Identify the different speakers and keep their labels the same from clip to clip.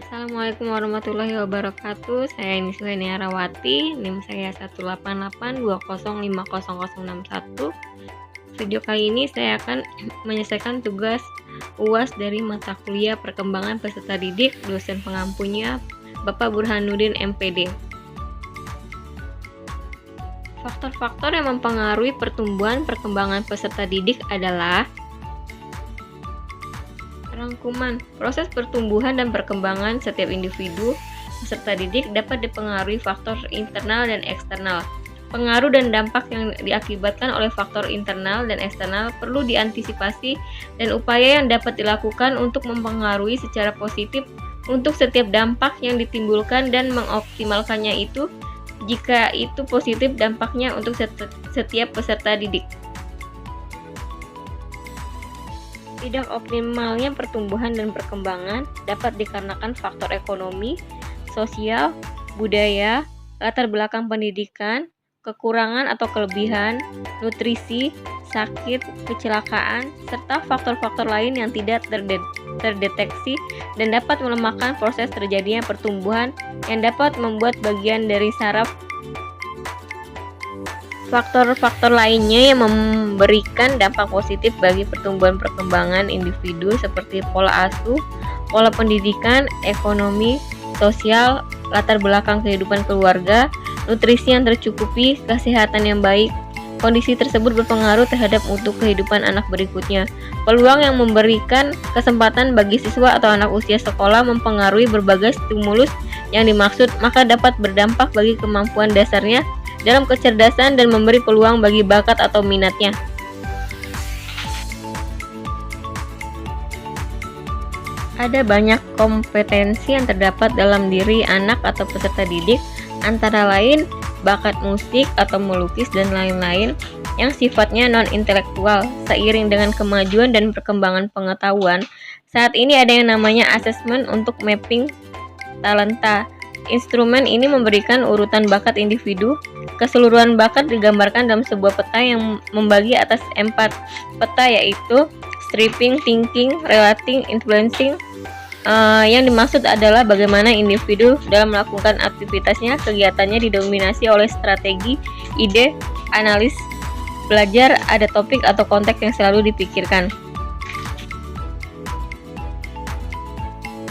Speaker 1: Assalamualaikum warahmatullahi wabarakatuh. Saya Niswani Arawati, NIM saya 18820500061. Video kali ini saya akan menyelesaikan tugas UAS dari mata kuliah Perkembangan Peserta Didik, dosen pengampunya Bapak Burhanuddin MPD. Faktor-faktor yang mempengaruhi pertumbuhan perkembangan peserta didik adalah rangkuman. Proses pertumbuhan dan perkembangan setiap individu peserta didik dapat dipengaruhi faktor internal dan eksternal. Pengaruh dan dampak yang diakibatkan oleh faktor internal dan eksternal perlu diantisipasi dan upaya yang dapat dilakukan untuk mempengaruhi secara positif untuk setiap dampak yang ditimbulkan dan mengoptimalkannya itu jika itu positif dampaknya untuk setiap peserta didik. Tidak optimalnya pertumbuhan dan perkembangan dapat dikarenakan faktor ekonomi, sosial, budaya, latar belakang pendidikan, kekurangan atau kelebihan, nutrisi, sakit, kecelakaan, serta faktor-faktor lain yang tidak terdeteksi dan dapat melemahkan proses terjadinya pertumbuhan yang dapat membuat bagian dari saraf. Faktor-faktor lainnya yang memberikan dampak positif bagi pertumbuhan perkembangan individu seperti pola asuh, pola pendidikan, ekonomi, sosial, latar belakang kehidupan keluarga, nutrisi yang tercukupi, kesehatan yang baik. Kondisi tersebut berpengaruh terhadap mutu kehidupan anak berikutnya. Peluang yang memberikan kesempatan bagi siswa atau anak usia sekolah mempengaruhi berbagai stimulus yang dimaksud, maka dapat berdampak bagi kemampuan dasarnya dalam kecerdasan dan memberi peluang bagi bakat atau minatnya. Ada banyak kompetensi yang terdapat dalam diri anak atau peserta didik, antara lain bakat musik atau melukis dan lain-lain yang sifatnya non-intelektual. Seiring dengan kemajuan dan perkembangan pengetahuan, saat ini ada yang namanya asesmen untuk mapping talenta. Instrumen ini memberikan urutan bakat individu. Keseluruhan bakat digambarkan dalam sebuah peta yang membagi atas 4 peta, yaitu stripping, thinking, relating, influencing. Yang dimaksud adalah bagaimana individu dalam melakukan aktivitasnya, kegiatannya didominasi oleh strategi, ide, analis, belajar, ada topik atau konteks yang selalu dipikirkan.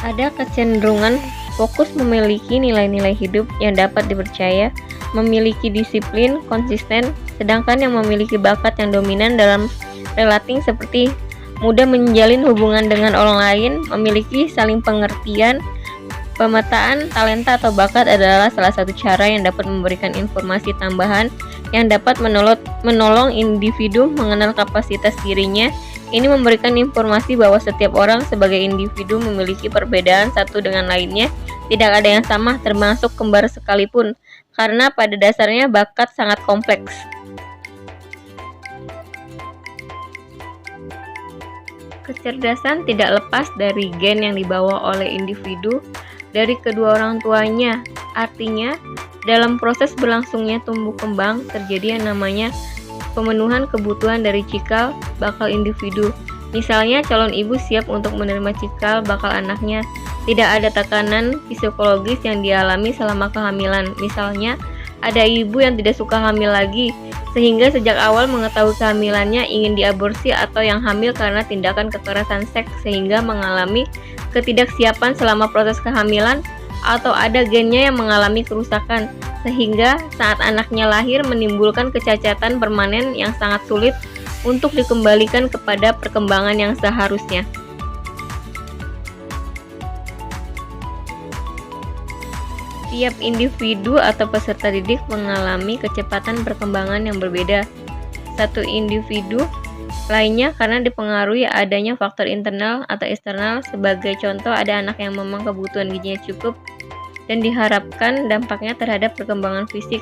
Speaker 1: Ada kecenderungan fokus memiliki nilai-nilai hidup yang dapat dipercaya, memiliki disiplin, konsisten, sedangkan yang memiliki bakat yang dominan dalam relating seperti mudah menjalin hubungan dengan orang lain, memiliki saling pengertian. Pemetaan talenta atau bakat adalah salah satu cara yang dapat memberikan informasi tambahan yang dapat menolong individu mengenal kapasitas dirinya. Ini memberikan informasi bahwa setiap orang sebagai individu memiliki perbedaan satu dengan lainnya, tidak ada yang sama, termasuk kembar sekalipun, karena pada dasarnya bakat sangat kompleks. Kecerdasan tidak lepas dari gen yang dibawa oleh individu dari kedua orang tuanya. Artinya, dalam proses berlangsungnya tumbuh kembang terjadi yang namanya pemenuhan kebutuhan dari cikal bakal individu. Misalnya, calon ibu siap untuk menerima cikal bakal anaknya. Tidak ada tekanan psikologis yang dialami selama kehamilan. Misalnya, ada ibu yang tidak suka hamil lagi, sehingga sejak awal mengetahui kehamilannya ingin diaborsi, atau yang hamil karena tindakan kekerasan seks sehingga mengalami ketidaksiapan selama proses kehamilan, atau ada gennya yang mengalami kerusakan sehingga saat anaknya lahir menimbulkan kecacatan permanen yang sangat sulit untuk dikembalikan kepada perkembangan yang seharusnya. Tiap individu atau peserta didik mengalami kecepatan perkembangan yang berbeda. Satu individu lainnya karena dipengaruhi adanya faktor internal atau eksternal. Sebagai contoh, ada anak yang memang kebutuhan gizinya cukup dan diharapkan dampaknya terhadap perkembangan fisik.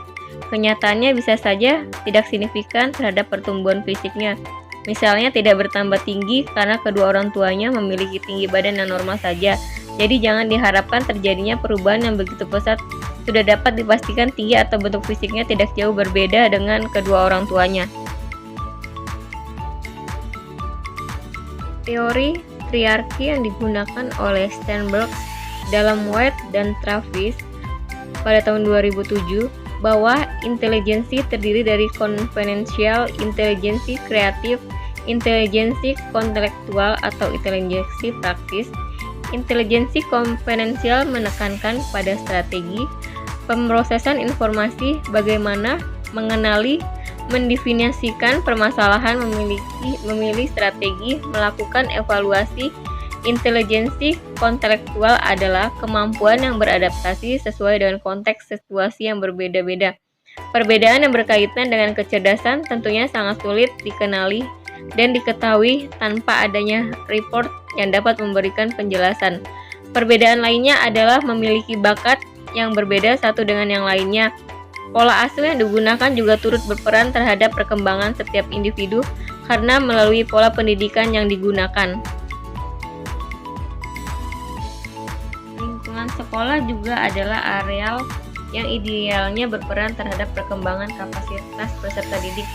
Speaker 1: Kenyataannya bisa saja tidak signifikan terhadap pertumbuhan fisiknya. Misalnya tidak bertambah tinggi karena kedua orang tuanya memiliki tinggi badan yang normal saja. Jadi jangan diharapkan terjadinya perubahan yang begitu pesat. Sudah dapat dipastikan tinggi atau bentuk fisiknya tidak jauh berbeda dengan kedua orang tuanya. Teori triarki yang digunakan oleh Sternberg dalam White dan Travis pada tahun 2007 bahwa intelijensi terdiri dari konvensional, intelijensi kreatif, intelijensi kontekstual atau intelijensi praktis. Intelijensi konvensional menekankan pada strategi pemrosesan informasi, bagaimana mengenali, mendefinisikan permasalahan, memilih strategi, melakukan evaluasi. Intelijensi kontekstual adalah kemampuan yang beradaptasi sesuai dengan konteks situasi yang berbeda-beda. Perbedaan yang berkaitan dengan kecerdasan tentunya sangat sulit dikenali dan diketahui tanpa adanya report yang dapat memberikan penjelasan. Perbedaan lainnya adalah memiliki bakat yang berbeda satu dengan yang lainnya. Pola asuh yang digunakan juga turut berperan terhadap perkembangan setiap individu karena melalui pola pendidikan yang digunakan. Lingkungan sekolah juga adalah areal yang idealnya berperan terhadap perkembangan kapasitas peserta didik.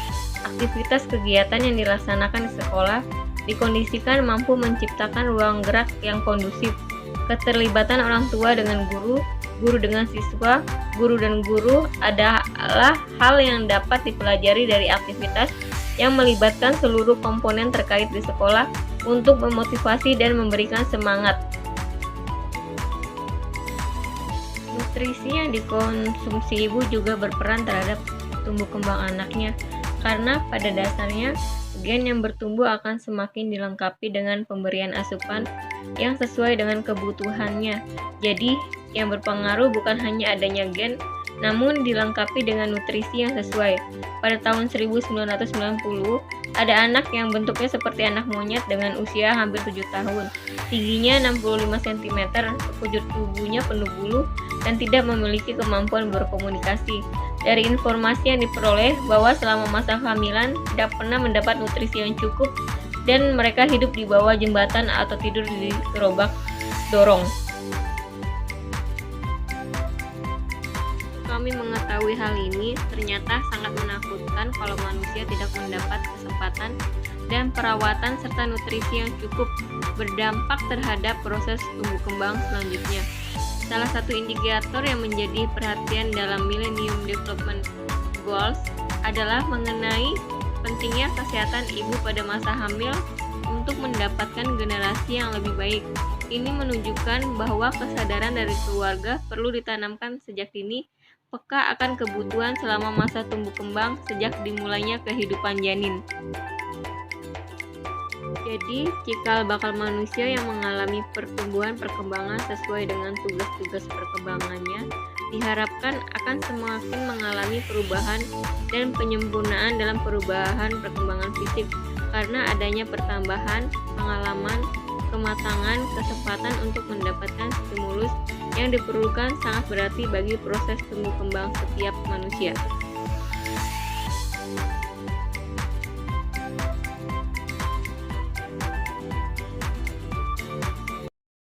Speaker 1: Aktivitas kegiatan yang dilaksanakan di sekolah dikondisikan mampu menciptakan ruang gerak yang kondusif. Keterlibatan orang tua dengan guru, guru dengan siswa, guru dan guru adalah hal yang dapat dipelajari dari aktivitas yang melibatkan seluruh komponen terkait di sekolah untuk memotivasi dan memberikan semangat. Nutrisi yang dikonsumsi ibu juga berperan terhadap tumbuh kembang anaknya, karena pada dasarnya gen yang bertumbuh akan semakin dilengkapi dengan pemberian asupan yang sesuai dengan kebutuhannya. Jadi, yang berpengaruh bukan hanya adanya gen, namun dilengkapi dengan nutrisi yang sesuai. Pada tahun 1990, ada anak yang bentuknya seperti anak monyet dengan usia hampir 7 tahun. Tingginya 65 cm, sekujur tubuhnya penuh bulu, dan tidak memiliki kemampuan berkomunikasi. Dari informasi yang diperoleh bahwa selama masa kehamilan tidak pernah mendapat nutrisi yang cukup dan mereka hidup di bawah jembatan atau tidur di gerobak dorong. Kami mengetahui hal ini ternyata sangat menakutkan kalau manusia tidak mendapat kesempatan dan perawatan serta nutrisi yang cukup, berdampak terhadap proses tumbuh kembang selanjutnya. Salah satu indikator yang menjadi perhatian dalam Millennium Development Goals adalah mengenai pentingnya kesehatan ibu pada masa hamil untuk mendapatkan generasi yang lebih baik. Ini menunjukkan bahwa kesadaran dari keluarga perlu ditanamkan sejak dini, peka akan kebutuhan selama masa tumbuh kembang sejak dimulainya kehidupan janin. Jadi, cikal bakal manusia yang mengalami pertumbuhan perkembangan sesuai dengan tugas-tugas perkembangannya diharapkan akan semakin mengalami perubahan dan penyempurnaan dalam perubahan perkembangan fisik karena adanya pertambahan pengalaman, kematangan, kesempatan untuk mendapatkan stimulus yang diperlukan sangat berarti bagi proses tumbuh kembang setiap manusia.